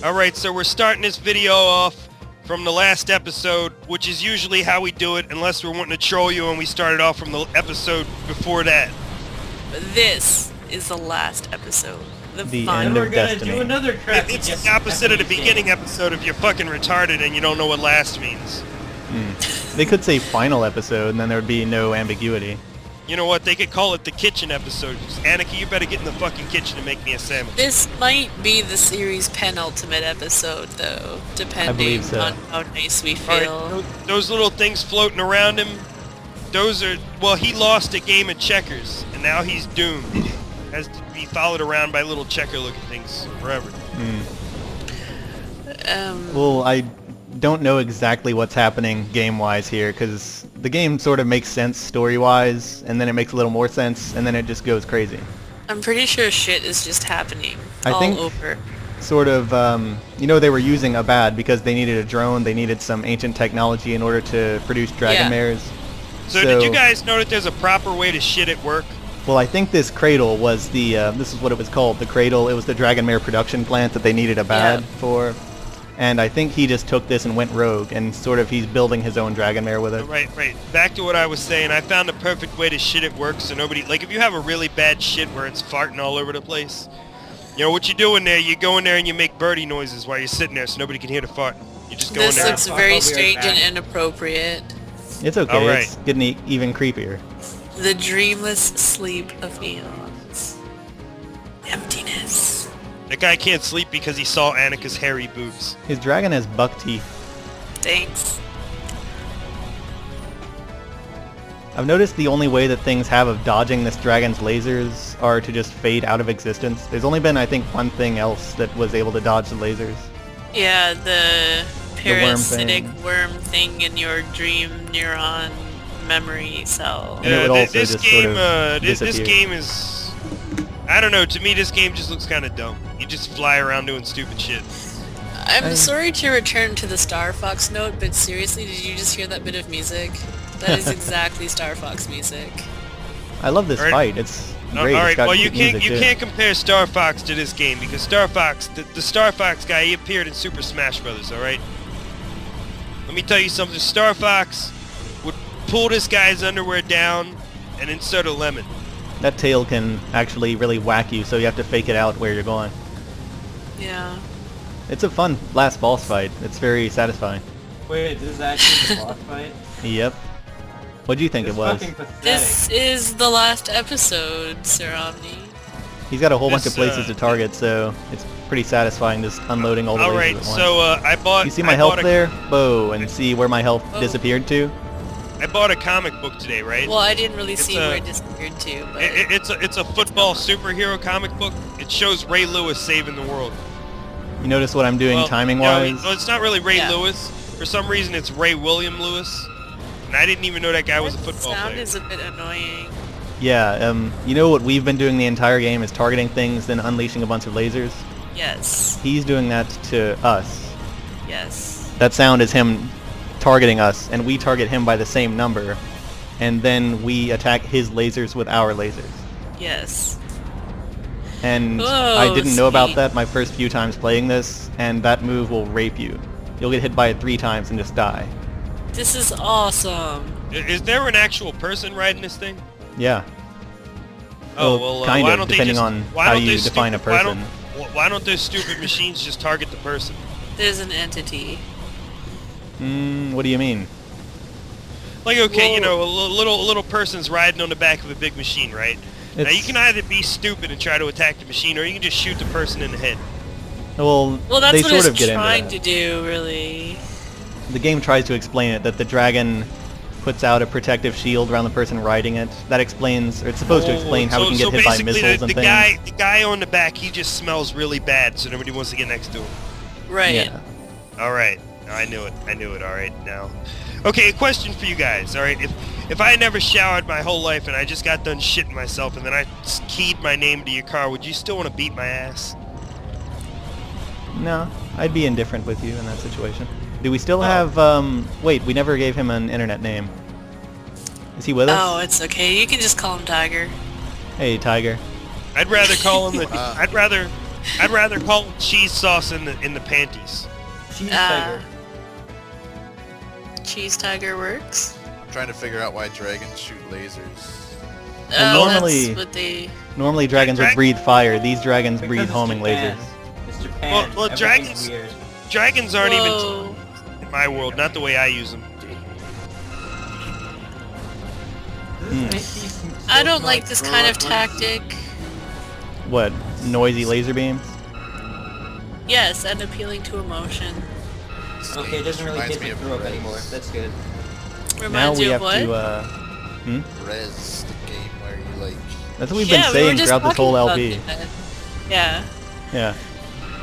Alright, so we're starting this video off from the last episode, which is usually how we do it, unless we're wanting to troll you and we started off from the episode before that. This is the last episode. The final. end We're of gonna Destiny. do another crap. It's the opposite of the beginning episode if you're fucking retarded and you don't know what last means. They could say final episode, and then there would be no ambiguity. You know what, they could call it the kitchen episode. Annika, you better get in the fucking kitchen and make me a sandwich. This might be the series' penultimate episode, though, depending believe so. on how nice we Alright, feel. those little things floating around him, those are... Well, he lost a game of checkers, and now he's doomed. Has to be followed around by little checker-looking things forever. Well, I don't know exactly what's happening game-wise here, because the game sort of makes sense story-wise, and then it makes a little more sense, and then it just goes crazy. I'm pretty sure shit is just happening I all think- over. Sort of, you know, they were using a bad because they needed a drone, they needed some ancient technology in order to produce dragon Yeah. mares. So did you guys know that there's a proper way to shit at work? Well, I think this cradle was the, this is what it was called, the cradle. It was the dragon mare production plant that they needed a bad for. And I think he just took this and went rogue, and sort of he's building his own dragon mare with it. Right. Back to what I was saying. I found the perfect way to shit at work so nobody... Like, if you have a really bad shit where it's farting all over the place, you know what you do in there? You go in there and you make birdie noises while you're sitting there so nobody can hear the fart. You just go in This there. looks very strange and inappropriate. It's okay, All right. it's getting even creepier. The dreamless sleep of eons. Emptiness. That guy can't sleep because he saw Annika's hairy boobs. His dragon has buck teeth. Thanks. I've noticed the only way that things have of dodging this dragon's lasers are to just fade out of existence. There's only been, I think, one thing else that was able to dodge the lasers. Yeah, the parasitic thing. worm thing in your dream neuron memory cell. And it would also this just game, sort of this disappear. game is... I don't know, to me this game just looks kind of dumb. You just fly around doing stupid shit. I'm sorry to return to the Star Fox note, but seriously, did you just hear that bit of music? That is exactly Star Fox music. I love this Alright. fight. It's great. Alright, It's got well you good music, too. can't compare Star Fox to this game because Star Fox, the Star Fox guy, he appeared in Super Smash Brothers, alright? Let me tell you something, Star Fox would pull this guy's underwear down and insert a lemon. That tail can actually really whack you, so you have to fake it out where you're going. Yeah. It's a fun last boss fight. It's very satisfying. Wait, this is actually the boss fight? Yep. What do you think It's it was? fucking pathetic. This is the last episode, Sir Omni. He's got a whole bunch This, of places to target, so it's pretty satisfying just unloading all the lasers Alright, at once. so I bought... You see my I health bought a- there? Whoa, and see where my health Oh. disappeared to? I bought a comic book today, right? Well, I didn't really It's see a- where it disappeared to, but... It's a football superhero comic book. It shows Ray Lewis saving the world. You notice what I'm doing No, timing-wise? it's not really Ray Yeah. Lewis. For some reason, it's Ray William Lewis. And I didn't even know that guy was a football sound player. is a bit annoying. Yeah, you know what we've been doing the entire game is targeting things, then unleashing a bunch of lasers? Yes. He's doing that to us. Yes. That sound is him targeting us, and we target him by the same number, and then we attack his lasers with our lasers. Yes. And Oh, I didn't know about sweet. that my first few times playing this, and that move will rape you. You'll get hit by it 3 times and just die. This is awesome. Is there an actual person riding this thing? Yeah. Oh, Well, well, kind why of, don't they depending just, on why how don't you those define a stupid- why person. Why don't those stupid machines just target the person? There's an entity. What do you mean? Like, okay, you Well- know, a little person's riding on the back of a big machine, right? Now, you It's- can either be stupid and try to attack the machine, or you can just shoot the person in the head. Well, Well, they that's what sort of it's get into trying that. to do, really. The game tries to explain it, that the dragon puts out a protective shield around the person riding it. That explains, or it's supposed to explain how we can get hit by basically missiles and things. the guy on the back, he just smells really bad, so nobody wants to get next to him. Right. Yeah. All right, I knew it. All right, now. Okay, a question for you guys. All right, if I had never showered my whole life and I just got done shitting myself and then I keyed my name to your car, would you still want to beat my ass? No, I'd be indifferent with you in that situation. Do we still Oh. have, wait, we never gave him an internet name. Is he with us? Oh, it's okay. You can just call him Tiger. Hey, Tiger. I'd rather call him the. I'd rather I'd rather call it cheese sauce in the panties. Cheese tiger. Cheese tiger works. I'm trying to figure out why dragons shoot lasers. Well, Oh, normally- that's what they... Normally dragons would breathe fire. These dragons breathe Because homing it's Japan. lasers. It's Japan. Well, Everything's dragons- weird. Dragons aren't even Whoa. in my world, not the way I use them. I don't like this kind of tactic. What? Noisy laser beams? Yes, and appealing to emotion. Okay, it doesn't really Reminds taste me like of throw up Rez. anymore. That's good. Now Reminds we you have of what? to, Rez, the game where you like. That's what we've Yeah, been we were saying just throughout this talking whole about LP. that. Yeah. Yeah.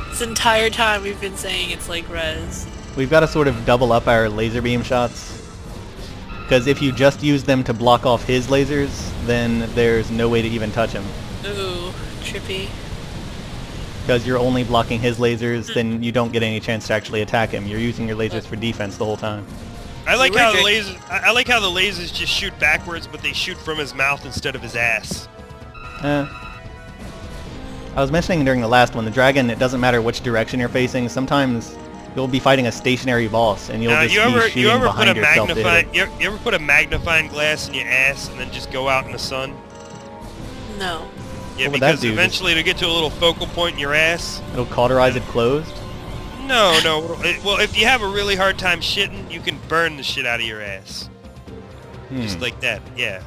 This entire time we've been saying it's like Rez. We've got to sort of double up our laser beam shots. Because if you just use them to block off his lasers, then there's no way to even touch him. Ooh, trippy. Because you're only blocking his lasers, then you don't get any chance to actually attack him. You're using your lasers for defense the whole time. I like were how the drinking- lasers. I like how the lasers just shoot backwards, but they shoot from his mouth instead of his ass. I was mentioning during the last one, the dragon, it doesn't matter which direction you're facing. Sometimes you'll be fighting a stationary boss, and you'll Now, just you be ever shooting put a behind yourself to hit magnifying it. you ever put a magnifying glass in your ass and then just go out in the sun? No. Yeah, What would that because do? eventually it'll get to a little focal point in your ass. It'll cauterize it closed. No. Well, if you have a really hard time shitting, you can burn the shit out of your ass. Just like that. Yeah.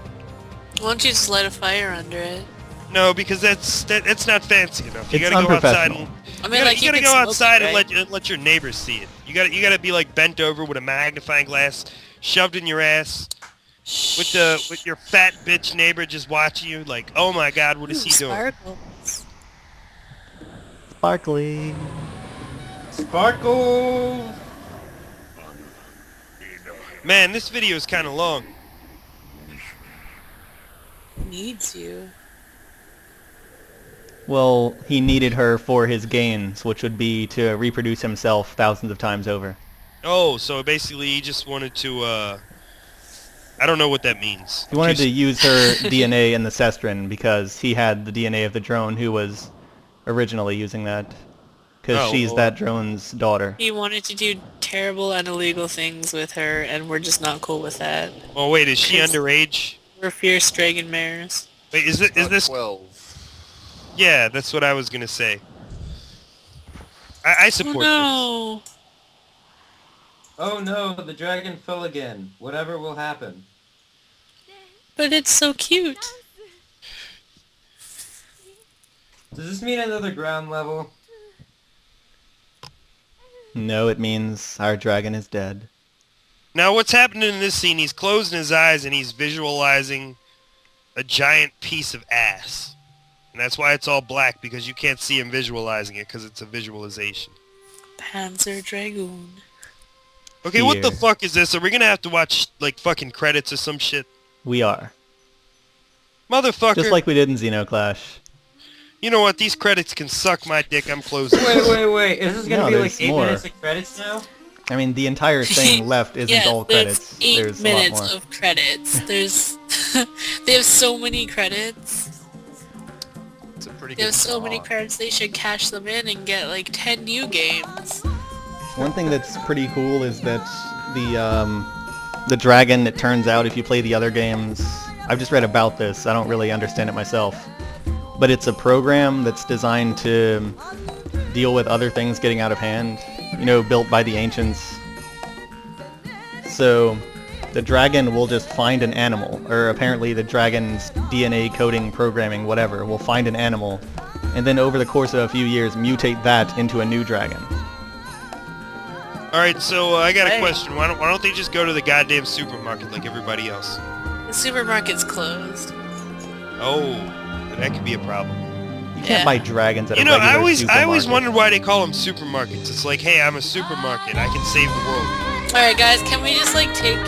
Why don't you just light a fire under it? No, because that's not fancy enough. You It's gotta go outside. unprofessional. I You mean, gotta, like, you gotta could go smoke outside it, and right? let your neighbors see it. You gotta be like bent over with a magnifying glass shoved in your ass, with your fat bitch neighbor just watching you like, oh my god, what is he doing? Sparkles. Sparkly. Sparkle! Man, this video is kind of long. Needs you. Well, he needed her for his gains, which would be to reproduce himself thousands of times over. Oh, so basically he just wanted to, I don't know what that means. He wanted to use her DNA in the Cestrin because he had the DNA of the drone who was originally using that. Because Oh, she's well. that drone's daughter. He wanted to do terrible and illegal things with her, and we're just not cool with that. Oh wait, is she It's- underage? We're fierce dragon mares. Wait, is this? 12. Yeah, that's what I was gonna say. I support Oh Oh no, the dragon fell again. Whatever will happen. no! But it's so cute. Does this mean another ground level? No, it means our dragon is dead. this. Now, what's happening in this scene? He's closing his eyes and he's visualizing a giant piece of ass, and that's why it's all black, because you can't see him visualizing it because it's a visualization. Panzer Dragoon. Okay, what the Here. fuck is this? Are we gonna have to watch like fucking credits or some shit? We are. Motherfucker. Just like we did in Xenoclash. You know what? These credits can suck my dick. I'm closing. Wait. Is this gonna No, be like there's 8 more. minutes of credits now? I mean, the entire thing left isn't Yeah, all there's credits. 8 There's a minutes lot more. of credits. There's... they have so many credits. It's a pretty They good have so many song. credits, they should cash them in and get like 10 new games. One thing that's pretty cool is that the dragon, it turns out, if you play the other games, I've just read about this, I don't really understand it myself, but it's a program that's designed to deal with other things getting out of hand, you know, built by the ancients. So the dragon will just find an animal, or apparently the dragon's DNA coding, programming, whatever, will find an animal, and then over the course of a few years mutate that into a new dragon. All right, so I got a Hey. question. Why don't they just go to the goddamn supermarket like everybody else? The supermarket's closed. Oh, that could be a problem. You can't Yeah. buy dragons at You a know, regular I always supermarket. wondered why they call them supermarkets. It's like, hey, I'm a supermarket. I can save the world. Alright guys, can we just like take,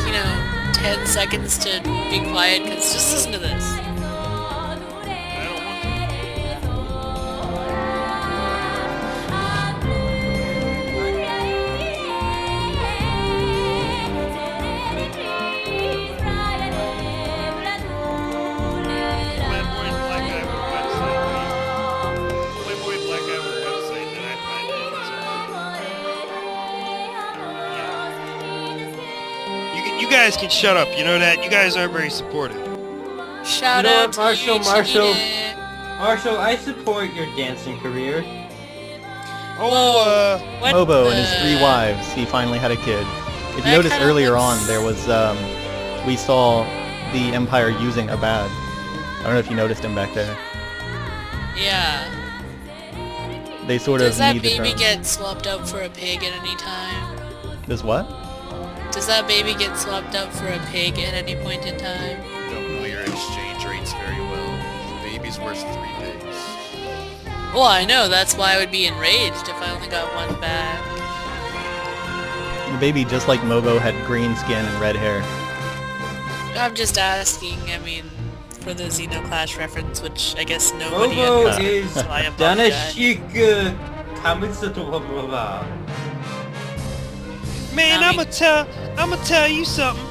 10 seconds to be quiet? Because just listen to this. I don't want to. Flamboyant black guy with a website. Flamboyant black guy with a guys can shut up. You know that? You guys aren't very supportive. Shout You know out what, to Marshall, you, Marshall? Cheetah. Marshall, I support your dancing career. Oh, What Mobo and the- his 3 wives. He finally had a kid. If you That noticed kinda earlier looks- on, there was we saw the Empire using Abad. I don't know if you noticed him back there. Yeah. They sort Does of that need the baby throne. get swapped up for a pig at any time? Does what? Does that baby get swapped up for a pig at any point in time? Don't know your exchange rates very well. The baby's worth 3 pigs. Well, I know, that's why I would be enraged if I only got one back. The baby, just like Mobo, had green skin and red hair. I'm just asking, I mean, for the Xenoclash reference, which I guess nobody Mobo understands, is so I apologize. Danashik Kamitsuto. man, I mean- I'ma tell you something.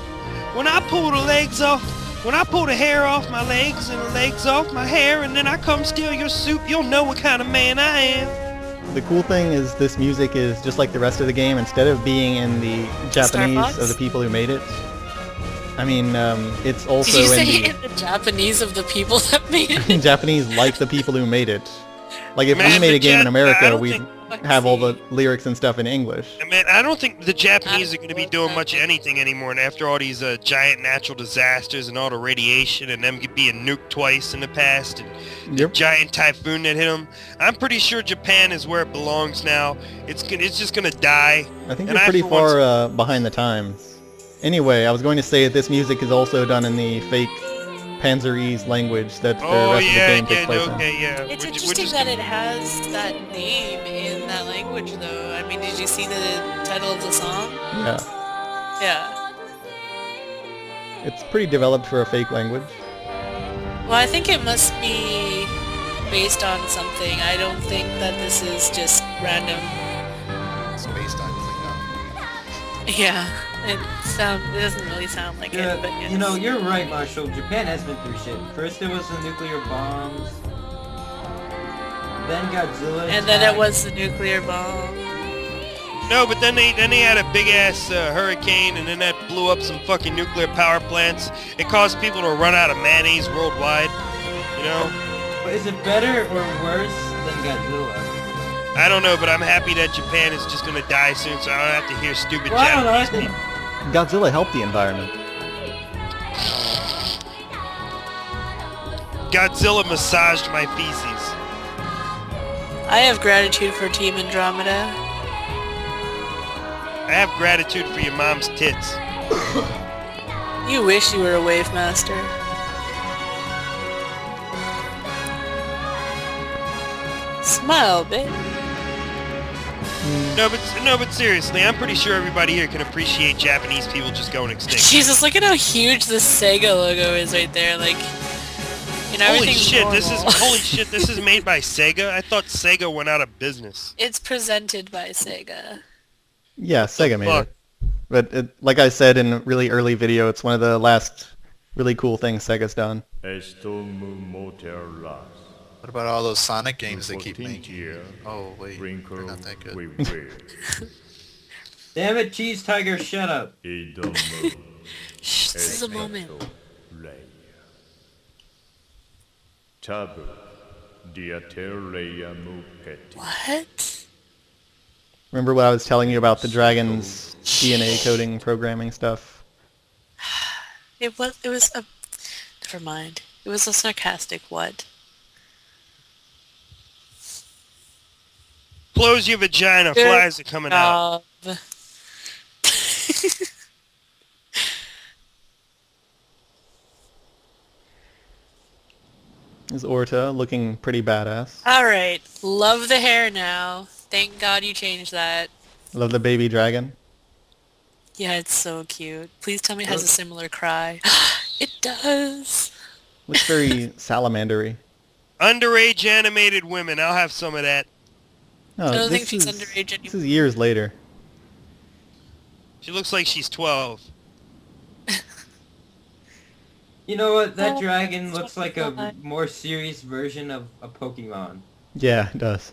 When I pull the hair off my legs and the legs off my hair, and then I come steal your soup, you'll know what kind of man I am. The cool thing is this music is just like the rest of the game. Instead of being in the Japanese Fox? of the people who made it, I mean, it's also Did you in say the in the Japanese of the people that made it? Japanese like the people who made it. Like if we Man, made the a game in I America, don't we'd think- have all the lyrics and stuff in English. Man, I don't think the Japanese are going to be doing much of anything anymore. And after all these giant natural disasters and all the radiation and them being nuked twice in the past and the Yep. giant typhoon that hit them, I'm pretty sure Japan is where it belongs now. It's just going to die. I think And you're pretty for once- far behind the times. Anyway, I was going to say that this music is also done in the fake Panzerese language that the Oh rest of the yeah, game takes yeah, place okay, yeah. It's We're interesting just that it has that name in that language, though. I mean, did you see the title of the song? in. Yeah. Yeah. It's pretty developed for a fake language. Well, I think it must be based on something. I don't think that this is just random. It's based on Klingon. Yeah, it doesn't really sound like it, but yes. You know, you're right, Marshall. Japan has been through shit. First it was the nuclear bombs. Then Godzilla. And then it attacked. was the nuclear bomb. No, but then they had a big ass hurricane, and then that blew up some fucking nuclear power plants. It caused people to run out of mayonnaise worldwide. You know, But is it better or worse than Godzilla? I don't know, but I'm happy that Japan is just gonna die soon, so I don't have to hear stupid Well, I don't know. I Japanese think people. Godzilla helped the environment. Godzilla massaged my feces. I have gratitude for Team Andromeda. I have gratitude for your mom's tits. You wish you were a wave master. Smile, bitch. No, but seriously, I'm pretty sure everybody here can appreciate Japanese people just going extinct. Jesus, look at how huge the Sega logo is right there. Like, you know, Holy everything's shit, normal. this is made by Sega? I thought Sega went out of business. It's presented by Sega. Yeah, Sega made fuck? it. But like I said in a really early video, it's one of the last really cool things Sega's done. What about all those Sonic games they keep making? Oh wait, they're not that good. damn it, Cheese Tiger, shut up. Shh, this is a moment. What? Remember what I was telling you about the dragon's DNA coding programming stuff? It was a... Never mind. It was a sarcastic what? Close your vagina, Good flies are coming out. job. Is Orta looking pretty badass. Alright, love the hair now. Thank God you changed that. Love the baby dragon. Yeah, it's so cute. Please tell me it has a similar cry. It does! Looks very salamandery. Underage animated women, I'll have some of that. No, I don't think this she's is- underage This anymore. is years later. She looks like she's 12. You know what? That Oh, dragon looks like a God. more serious version of a Pokemon. Yeah, it does.